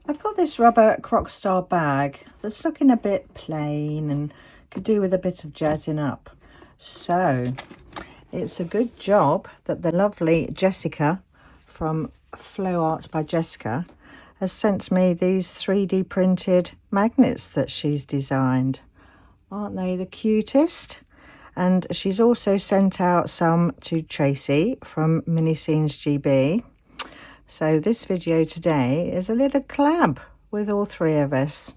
I've got this rubber Crocstar bag that's looking a bit plain and could do with a bit of jazzing up. So it's a good job that the lovely Jessica from Flow Arts by Jessica has sent me these 3D printed magnets that she's designed. Aren't they the cutest? And she's also sent out some to Tracey from Mrresin GB. So this video today is a little collab with all three of us.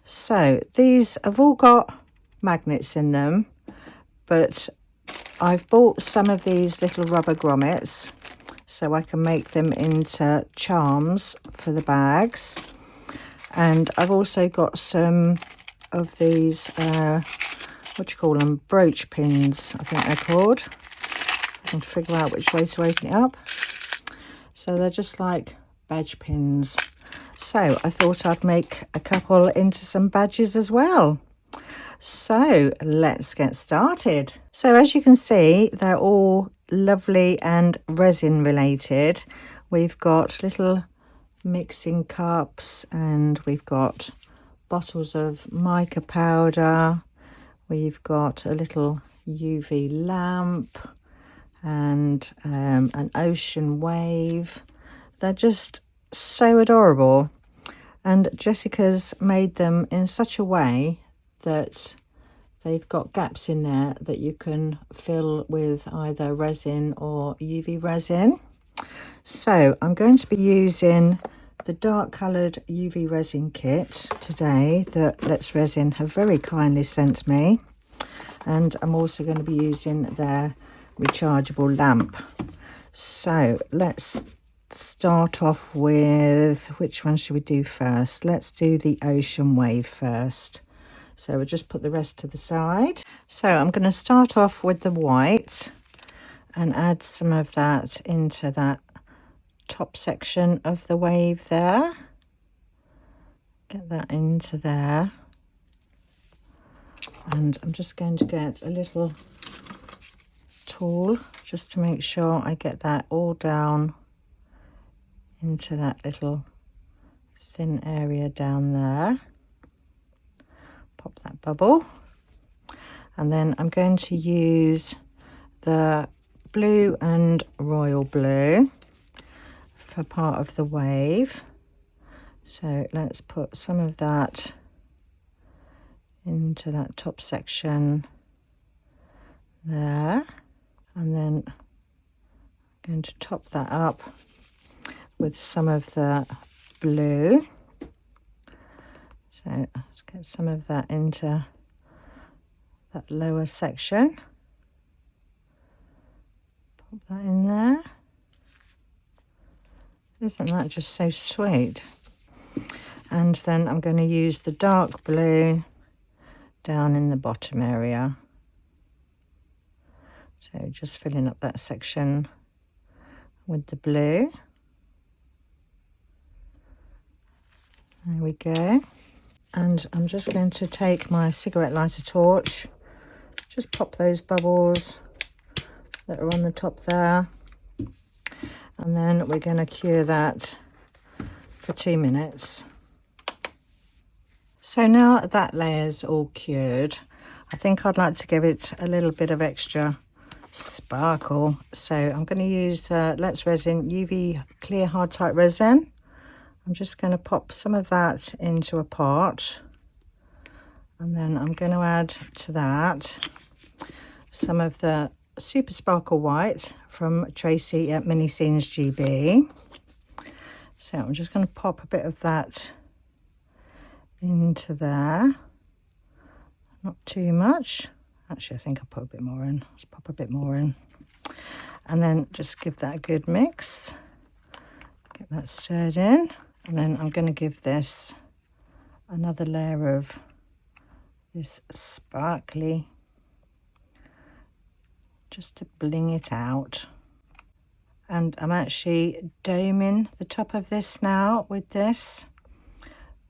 So these have all got magnets in them, but I've bought some of these little rubber grommets so I can make them into charms for the bags. And I've also got some of these what do you call them, brooch pins, I think they're called. I can figure out which way to open it up. So they're just like badge pins. So I thought I'd make a couple into some badges as well. So let's get started. So as you can see, they're all lovely and resin related. We've got little mixing cups and we've got bottles of mica powder. We've got a little UV lamp and an ocean wave. They're just so adorable. And Jessica's made them in such a way that they've got gaps in there that you can fill with either resin or UV resin. So I'm going to be using the dark coloured UV resin kit today that Let's Resin have very kindly sent me, and I'm also going to be using their rechargeable lamp. So let's start off with, which one should we do first? Let's do the ocean wave first. So we'll just put the rest to the side. So I'm going to start off with the white and add some of that into that top section of the wave there. Get that into there. And I'm just going to get a little tool just to make sure I get that all down into that little thin area down there. Pop that bubble. And then I'm going to use the blue and royal blue for part of the wave. So let's put some of that into that top section there, and then I'm going to top that up with some of the blue. So let's get some of that into that lower section, pop that in there. Isn't that just so sweet? And then I'm going to use the dark blue down in the bottom area. So just filling up that section with the blue. There we go. And I'm just going to take my cigarette lighter torch, just pop those bubbles that are on the top there. And then we're going to cure that for 2 minutes. So now that layer's all cured, I think I'd like to give it a little bit of extra sparkle. So I'm going to use the Let's Resin UV Clear Hard Type Resin. I'm just going to pop some of that into a pot. And then I'm going to add to that some of the Super Sparkle White from Tracey at Mrresin GB. So I'm just going to pop a bit of that into there. Not too much. Actually, I think I'll put a bit more in. Let's pop a bit more in. And then just give that a good mix. Get that stirred in. And then I'm going to give this another layer of this sparkly, just to bling it out. And I'm actually doming the top of this now with this,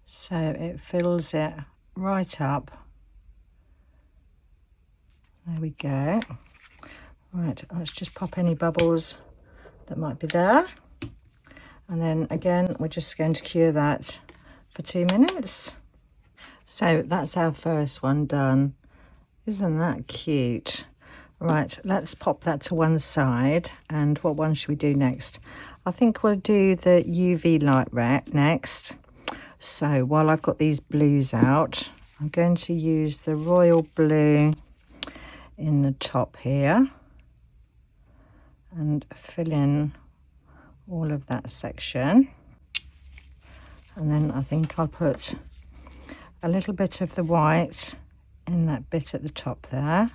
so it fills it right up. There we go. Right, let's just pop any bubbles that might be there. And then again, we're just going to cure that for 2 minutes. So that's our first one done. Isn't that cute? Right, let's pop that to one side. And what one should we do next? I think we'll do the UV light red next. So while I've got these blues out, I'm going to use the royal blue in the top here and fill in all of that section. And then I think I'll put a little bit of the white in that bit at the top there.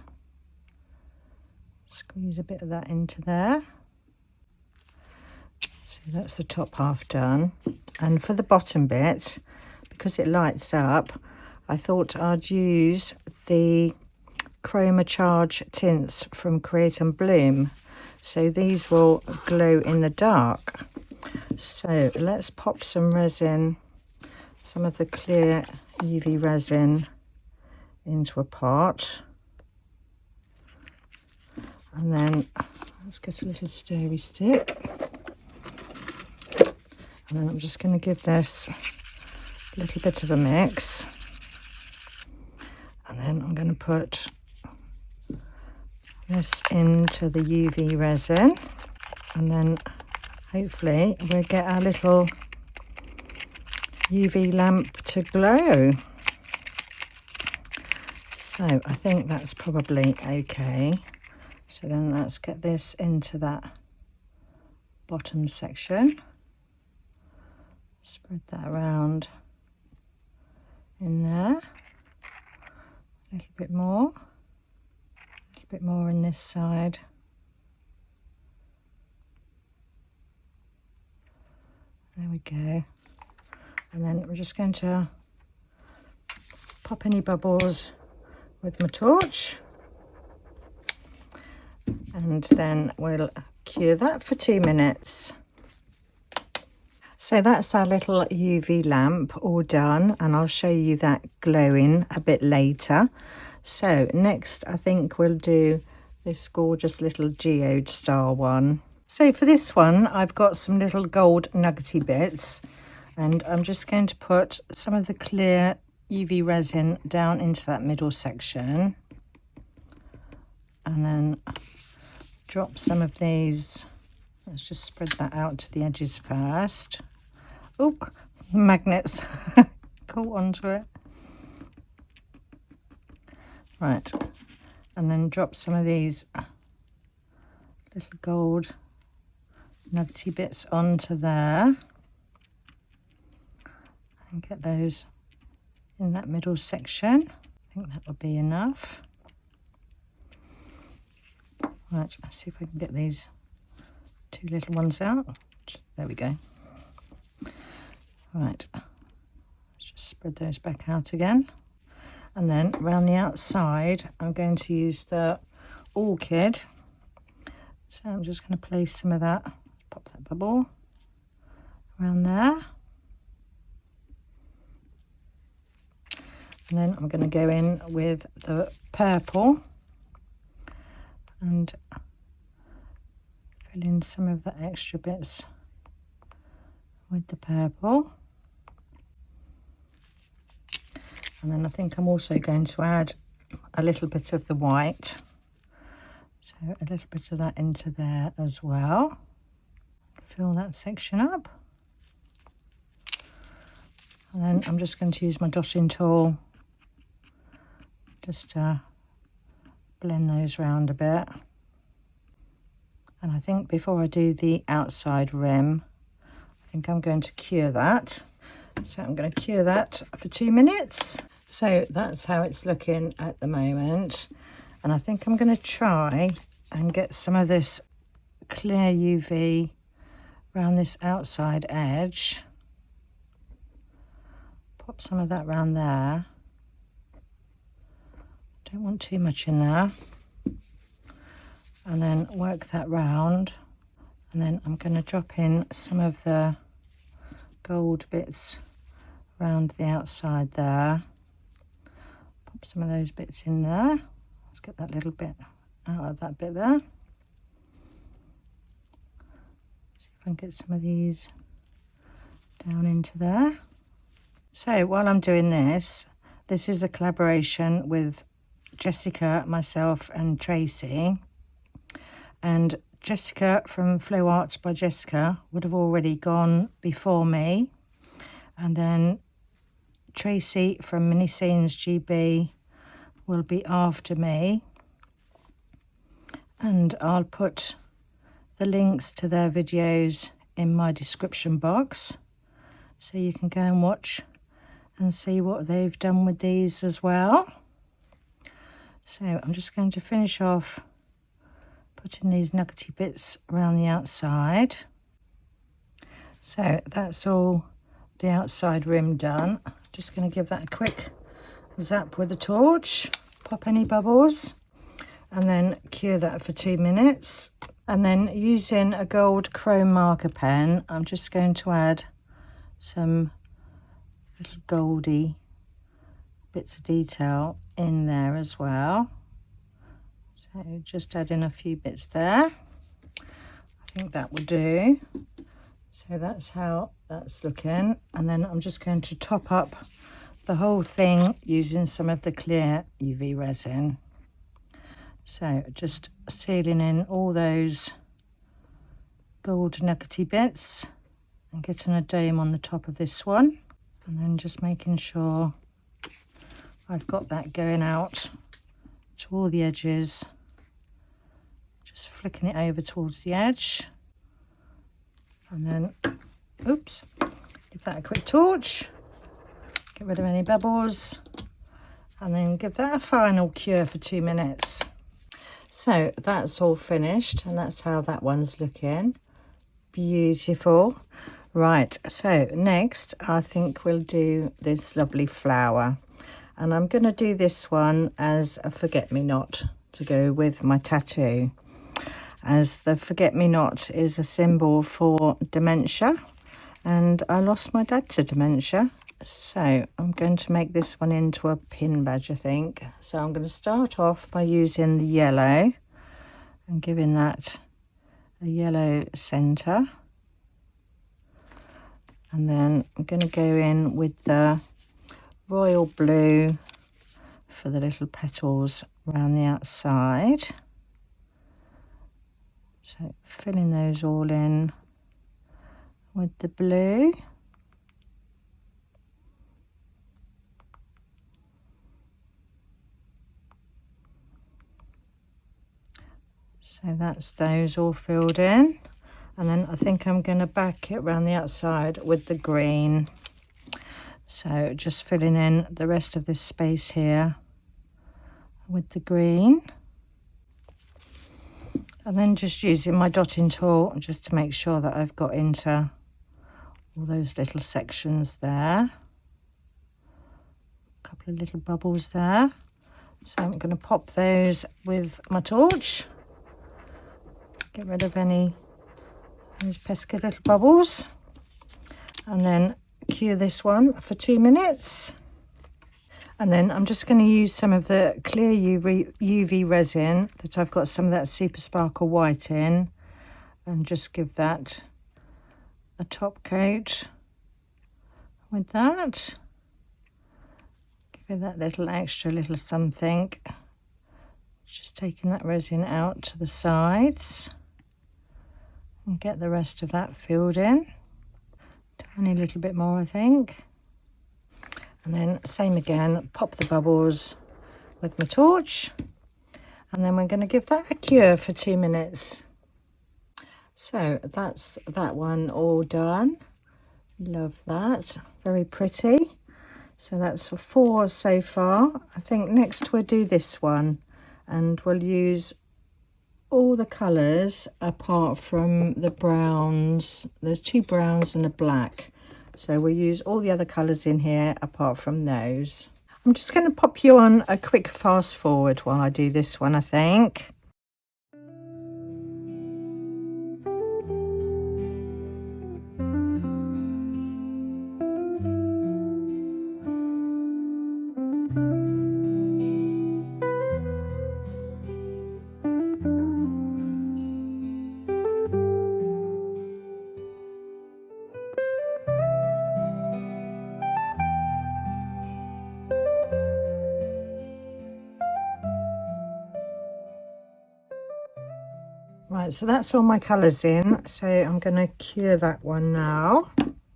Squeeze a bit of that into there. So that's the top half done. And for the bottom bit, because it lights up, I thought I'd use the Chroma Charge tints from Create and Bloom. So these will glow in the dark. So let's pop some resin, some of the clear UV resin into a pot. And then let's get a little stirry stick. And then I'm just going to give this a little bit of a mix. And then I'm going to put this into the UV resin. And then hopefully we'll get our little UV lamp to glow. So I think that's probably okay. So then let's get this into that bottom section. Spread that around in there. A little bit more. A little bit more in this side. There we go. And then I'm just going to pop any bubbles with my torch. And then we'll cure that for 2 minutes. So that's our little UV lamp all done, and I'll show you that glowing a bit later. So next I think we'll do this gorgeous little geode star one. So for this one I've got some little gold nuggety bits, and I'm just going to put some of the clear UV resin down into that middle section, and then drop some of these. Let's just spread that out to the edges first. Oh, magnets caught onto it. Right, and then drop some of these little gold nuggety bits onto there. And get those in that middle section. I think that will be enough. Right, let's see if we can get these 2 little ones out. There we go. Right, let's just spread those back out again. And then around the outside, I'm going to use the orchid. So I'm just going to place some of that, pop that bubble around there. And then I'm going to go in with the purple and fill in some of the extra bits with the purple. And then I think I'm also going to add a little bit of the white. So a little bit of that into there as well. Fill that section up. And then I'm just going to use my dotting tool just to blend those round a bit. And I think before I do the outside rim, I think I'm going to cure that. So I'm going to cure that for 2 minutes. So that's how it's looking at the moment. And I think I'm going to try and get some of this clear UV around this outside edge. Pop some of that around there. Don't want too much in there. And then work that round. And then I'm going to drop in some of the gold bits around the outside there. Pop some of those bits in there. Let's get that little bit out of that bit there. See if I can get some of these down into there. So while I'm doing this, this is a collaboration with Jessica, myself and Tracey. And Jessica from Flow Arts by Jessica would have already gone before me. And then Tracey from Mini Scenes GB will be after me. And I'll put the links to their videos in my description box, so you can go and watch and see what they've done with these as well. So I'm just going to finish off putting these nuggety bits around the outside. So that's all the outside rim done. Just going to give that a quick zap with a torch, pop any bubbles, and then cure that for 2 minutes. And then using a gold chrome marker pen, I'm just going to add some little goldy bits of detail in there as well. So just add in a few bits there. I think that will do. So that's how that's looking. And then I'm just going to top up the whole thing using some of the clear UV resin. So just sealing in all those gold nuggety bits and getting a dome on the top of this one, and then just making sure I've got that going out to all the edges, just flicking it over towards the edge, and then oops, give that a quick torch, get rid of any bubbles, and then give that a final cure for 2 minutes. So that's all finished, and that's how that one's looking. Beautiful. Right, so next I think we'll do this lovely flower, and I'm going to do this one as a forget-me-not to go with my tattoo, as the forget-me-not is a symbol for dementia, and I lost my dad to dementia. So I'm going to make this one into a pin badge, I think. So I'm going to start off by using the yellow and giving that a yellow centre. And then I'm going to go in with the royal blue for the little petals around the outside. So filling those all in with the blue. So that's those all filled in, and then I think I'm going to back it around the outside with the green. So just filling in the rest of this space here with the green, and then just using my dotting tool just to make sure that I've got into all those little sections there. A couple of little bubbles there. So I'm going to pop those with my torch. Get rid of any those pesky little bubbles, and then cure this one for 2 minutes. And then I'm just going to use some of the clear UV resin that I've got some of that Super Sparkle white in, and just give that a top coat with that. Give it that little extra little something. Just taking that resin out to the sides and get the rest of that filled in. Tiny little bit more, I think. And then same again, pop the bubbles with my torch, and then we're going to give that a cure for 2 minutes. So that's that one all done. Love that, very pretty. So that's 4 so far. I think next we'll do this one, and we'll use all the colours apart from the browns. There's 2 browns and a black, so we'll use all the other colours in here apart from those. I'm just going to pop you on a quick fast forward while I do this one, I think. Right, so that's all my colours in. So I'm going to cure that one now.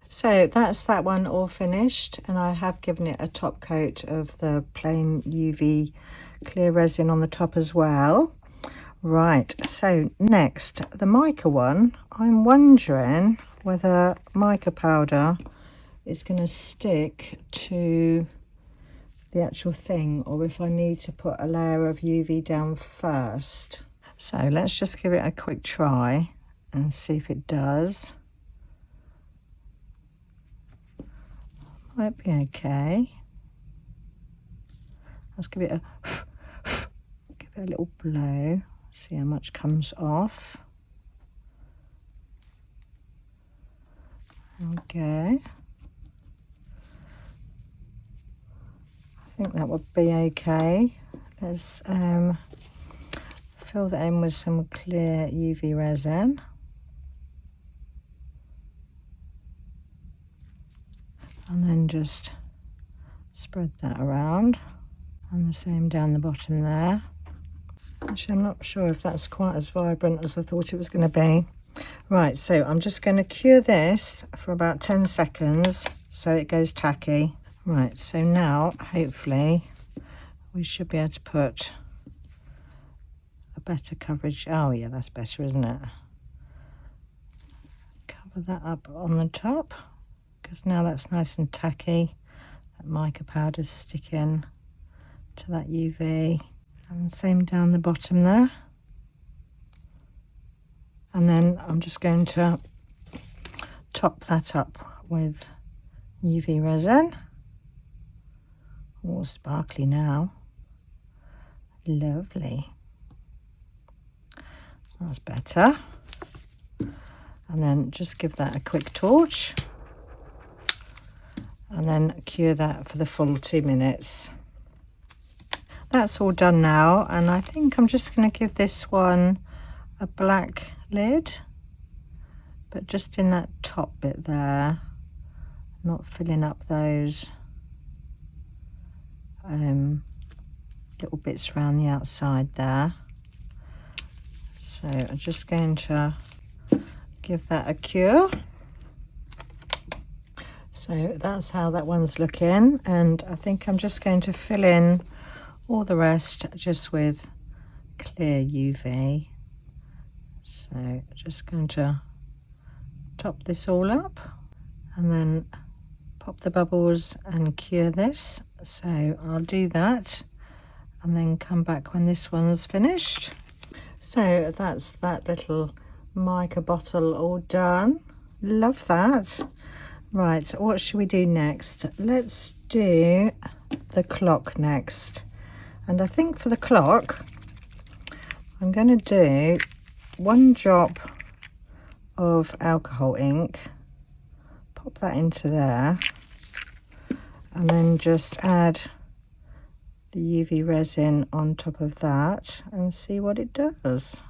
So that's that one all finished, and I have given it a top coat of the plain UV clear resin on the top as well. Right, so next, the mica one. I'm wondering whether mica powder is going to stick to the actual thing, or if I need to put a layer of UV down first. So let's just give it a quick try and see if it does. Might be okay. Let's give it a little blow, see how much comes off. Okay. I think that would be okay. Let's fill that in with some clear UV resin. And then just spread that around, and the same down the bottom there. Actually, I'm not sure if that's quite as vibrant as I thought it was going to be. Right, so I'm just going to cure this for about 10 seconds so it goes tacky. Right, so now hopefully we should be able to put a better coverage. Oh yeah, that's better, isn't it? Cover that up on the top, because now that's nice and tacky. That mica powder's sticking to that UV, and same down the bottom there. And then I'm just going to top that up with UV resin. All sparkly now. Lovely. That's better. And then just give that a quick torch, and then cure that for the full 2 minutes. That's all done now, and I think I'm just going to give this one a black lid, but just in that top bit there, not filling up those little bits around the outside there. So I'm just going to give that a cure. So that's how that one's looking, and I think I'm just going to fill in all the rest just with clear UV. So just going to top this all up and then pop the bubbles and cure this. So I'll do that and then come back when this one's finished. So that's that little mica bottle all done. Love that. Right, so what should we do next? Let's do the clock next. And I think for the clock, I'm going to do 1 drop of alcohol ink, pop that into there, and then just add the UV resin on top of that and see what it does.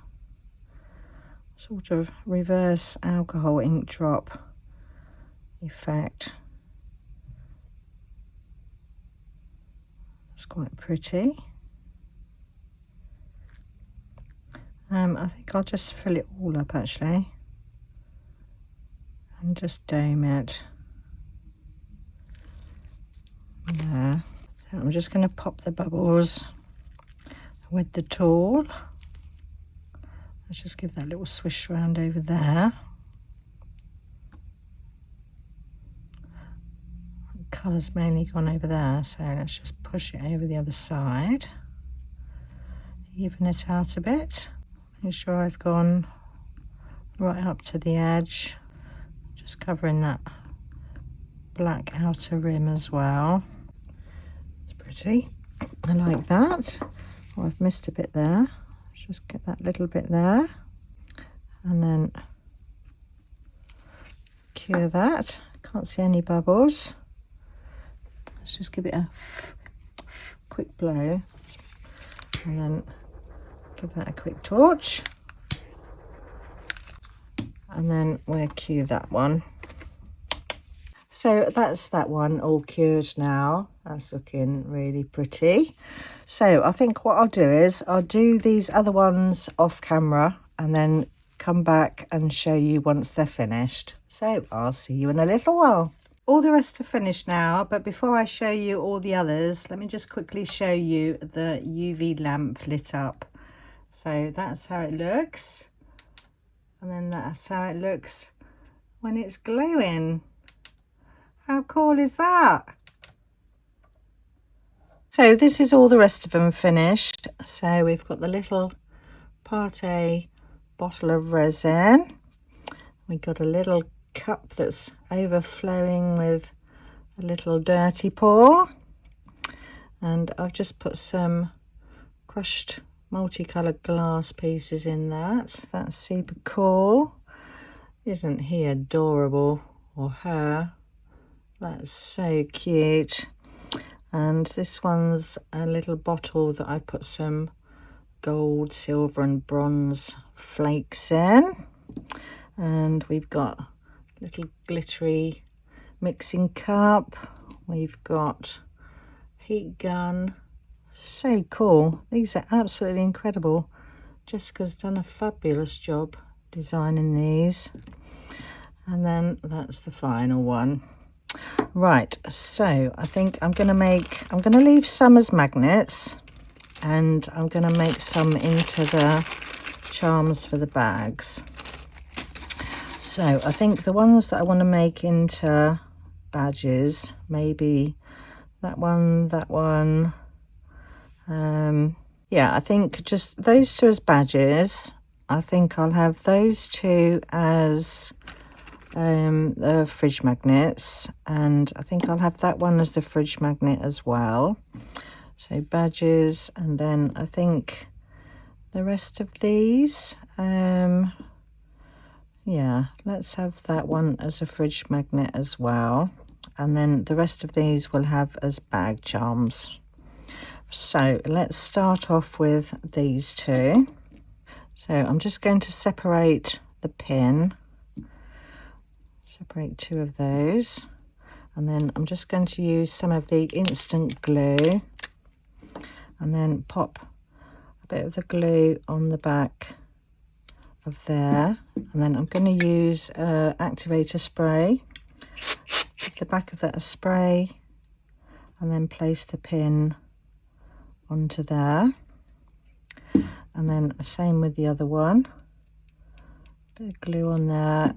Sort of reverse alcohol ink drop effect. It's quite pretty. I think I'll just fill it all up actually and just dome it there. So I'm just going to pop the bubbles with the tool. Let's just give that little swish around over there. The colour's mainly gone over there, so let's just push it over the other side. Even it out a bit. Make sure I've gone right up to the edge. Just covering that black outer rim as well. It's pretty. I like that. Oh, I've missed a bit there. Let's just get that little bit there. And then cure that. Can't see any bubbles. Let's just give it a quick blow. And then give that a quick torch, and then we'll cure that one. So that's that one all cured now. That's looking really pretty. So I think what I'll do is I'll do these other ones off camera and then come back and show you once they're finished. So I'll see you in a little while. All the rest are finished now, but before I show you all the others, let me just quickly show you the UV lamp lit up. So that's how it looks, and then that's how it looks when it's glowing. How cool is that? So this is all the rest of them finished. So we've got the little Part A bottle of resin. We've got a little cup that's overflowing with a little dirty pour, and I've just put some crushed multicolored glass pieces in that. That's super cool. Isn't he adorable, or her? That's so cute. And this one's a little bottle that I put some gold, silver and bronze flakes in, and we've got little glittery mixing cup. We've got heat gun. So cool. These are absolutely incredible. Jessica's done a fabulous job designing these. And then that's the final one. Right, so I think I'm going to leave some as magnets, and I'm going to make some into the charms for the bags. So I think the ones that I want to make into badges, maybe that one, yeah, I think just those two as badges. I think I'll have those two as the fridge magnets, and I think I'll have that one as the fridge magnet as well. So badges, and then I think the rest of these, yeah, let's have that one as a fridge magnet as well, and then the rest of these we'll have as bag charms. So let's start off with these two. So I'm just going to separate the pin, separate two of those, and then I'm just going to use some of the instant glue and then pop a bit of the glue on the back of there, and then I'm going to use activator spray, put the back of that spray, and then place the pin onto there, and then same with the other one, bit of glue on there,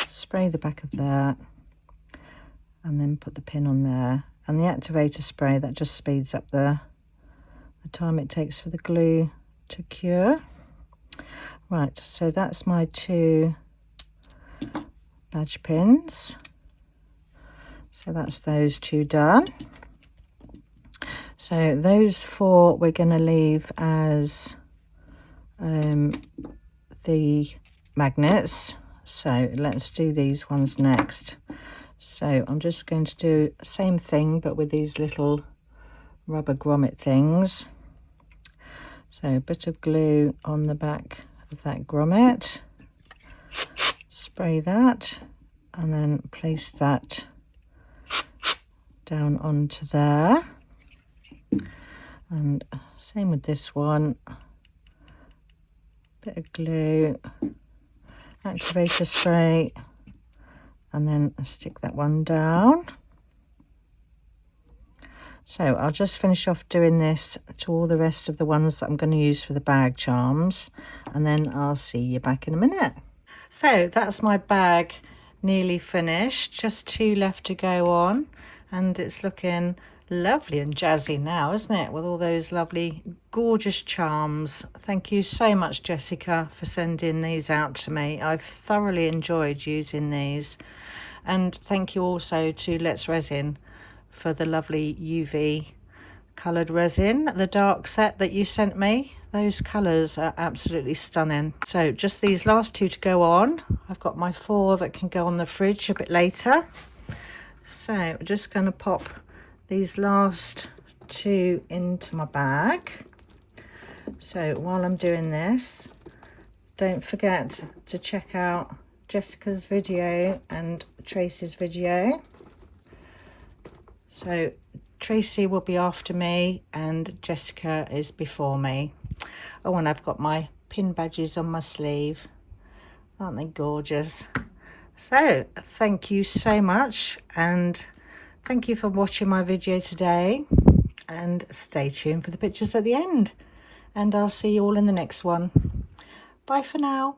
spray the back of that, and then put the pin on there. And the activator spray, that just speeds up the time it takes for the glue to cure. Right, so that's my two badge pins. So that's those two done. So those four we're going to leave as the magnets. So let's do these ones next. So I'm just going to do the same thing, but with these little rubber grommet things. So a bit of glue on the back of that grommet, spray that, and then place that down onto there. And same with this one, bit of glue, activator spray, and then stick that one down. So I'll just finish off doing this to all the rest of the ones that I'm going to use for the bag charms, and then I'll see you back in a minute. So that's my bag nearly finished, just two left to go on, and it's looking lovely and jazzy now, isn't it, with all those lovely gorgeous charms. Thank you so much, Jessica, for sending these out to me. I've thoroughly enjoyed using these, and thank you also to Let's Resin for the lovely UV coloured resin, the dark set that you sent me. Those colours are absolutely stunning. So just these last two to go on. I've got my four that can go on the fridge a bit later. So I'm just going to pop these last two into my bag. So while I'm doing this, don't forget to check out Jessica's video and Tracey's video. So Tracey will be after me and Jessica is before me. Oh, and I've got my pin badges on my sleeve. Aren't they gorgeous? So thank you so much, and thank you for watching my video today, and stay tuned for the pictures at the end, and I'll see you all in the next one. Bye for now.